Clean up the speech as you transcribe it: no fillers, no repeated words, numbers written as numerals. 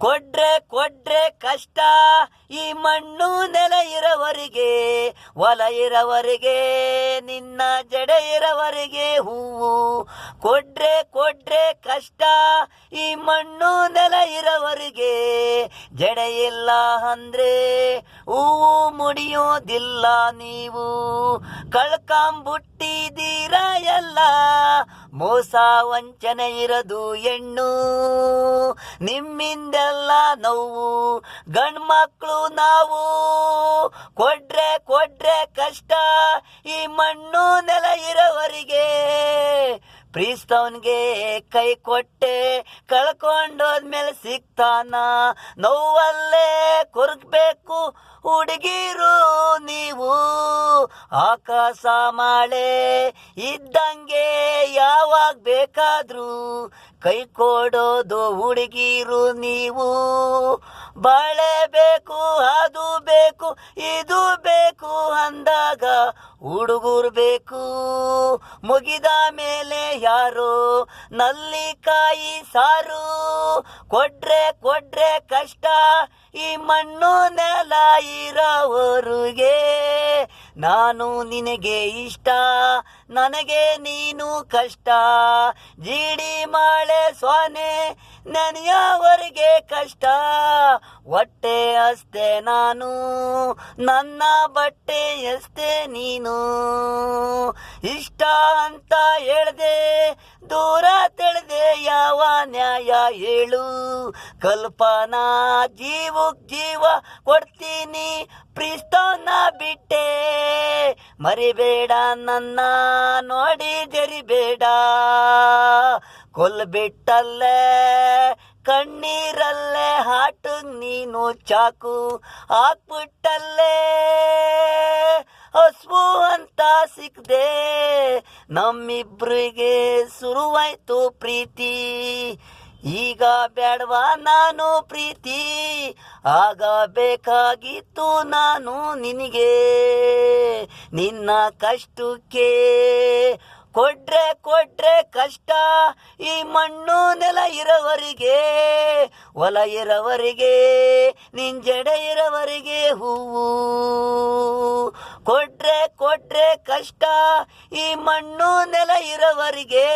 ಕೊಡ್ರೆ ಕೊಡ್ರೆ ಕಷ್ಟ ಈ ಮಣ್ಣು ನೆಲ ಇರೋವರೆಗೆ, ಹೊಲ ಇರೋವರೆಗೆ, ನಿನ್ನ ಜಡೆ ಇರೋವರೆಗೆ ಹೂವು. ಕೊಡ್ರೆ ಕೊಡ್ರೆ ಕಷ್ಟ ಈ ಮಣ್ಣು ನೆಲ ಇರೋವರೆಗೆ, ಜಡೆ ಇಲ್ಲ ಅಂದ್ರೆ ಹೂವು ಮುಡಿಯೋದಿಲ್ಲ ನೀವು. ಕಳ್ಕೊಂಬಿಟ್ಟಿದ್ದೀರ ಎಲ್ಲ, ಮೋಸ ವಂಚನೆ ಇರೋದು ಹೆಣ್ಣು, ನಿಮ್ಮಿಂದೆಲ್ಲ ನೋವು. ಗಂಡ್ಮಕ್ಳು ನಾವು ಕೊಡ್ರೆ ಕೊಡ್ರೆ ಕಷ್ಟ ಈ ಮಣ್ಣು ನೆಲ ಇರೋವರೆಗೆ. ಪ್ರೀಸ್ತವನ್ಗೆ ಕೈ ಕೊಟ್ಟೆ ಕಳ್ಕೊಂಡೋದ್ಮೇಲೆ ಸಿಗ್ತಾನ, ನೋವಲ್ಲೇ ಕೊರಗಬೇಕು ಹುಡುಗಿರು ನೀವು. ಆಕಾಶ ಮಾಳೆ ಇದ್ದಂಗೆ ಯಾವಾಗ ಬೇಕಾದ್ರೂ ಕೈ ಕೊಡೋದು ಹುಡುಗಿರು ನೀವು. ಬಾಳೆ ಬೇಕು, ಅದು ಬೇಕು, ಇದು ಬೇಕು ಅಂದಾಗ ಹುಡುಗರು ಬೇಕು. ಮುಗಿದ ಮೇಲೆ ಯಾರೋ ನಲ್ಲಿಕಾಯಿ ಸಾರು. ಕೊಡ್ರೆ ಕೊಡ್ರೆ ಕಷ್ಟ ಈ ಮಣ್ಣು ನೆಲ ಇರೋವರೆಗೆ. ನಾನು ನಿನಗೆ ಇಷ್ಟ, ನನಗೆ ನೀನು ಕಷ್ಟ. ಜೀಡಿ ಮಾಳೆ ಸೊನೆ ನೆನೆಯವರೆಗೆ ಕಷ್ಟ. ಹೊಟ್ಟೆ ಅಷ್ಟೇ ನಾನು, ನನ್ನ ಬಟ್ಟೆ ಅಷ್ಟೇ ನೀನು. ಇಷ್ಟ ಅಂತ ಹೇಳ್ದೆ ದೂರ ತೆಳೆದೆ ಯಾವ ನ್ಯಾಯ ಹೇಳು. ಕಲ್ಪನಾ ಜೀವಕ್ ಜೀವ ಕೊಡ್ತೀನಿ ಪ್ರೀಸ್ತವನ್ನ ಬಿಟ್ಟೆ. ಮರಿಬೇಡ ನನ್ನ ನೋಡಿ ಜರಿಬೇಡ. ಕೊಲ್ಬಿಟ್ಟಲ್ಲೇ ಕಣ್ಣೀರಲ್ಲೇ ಹಾಟುಗ್ ನೀನು ಚಾಕು ಹಾಕ್ಬಿಟ್ಟಲ್ಲೇ ಹಸ್ವು ಅಂತ ಸಿಕ್ದೆ. ನಮ್ಮಿಬ್ರಿಗೆ ಶುರುವಾಯ್ತು ಪ್ರೀತಿ, ಈಗ ಬೇಡವಾ ನಾನು ಪ್ರೀತಿ. ಆಗ ಬೇಕಾಗಿತ್ತು ನಾನು ನಿನಗೆ ನಿನ್ನ ಕಷ್ಟಕ್ಕೆ. ಕೊಡ್ರೆ ಕೊಡ್ರೆ ಕಷ್ಟ ಈ ಮಣ್ಣು ನೆಲ ಇರೋವರೆಗೆ, ಹೊಲ ಇರೋವರೆಗೆ, ನಿನ್ ಜಡೆ ಇರೋವರೆಗೆ ಹೂವು. ಕೊಡ್ರೆ ಕೊಡ್ರೆ ಕಷ್ಟ ಈ ಮಣ್ಣು ನೆಲ ಇರೋವರೆಗೆ.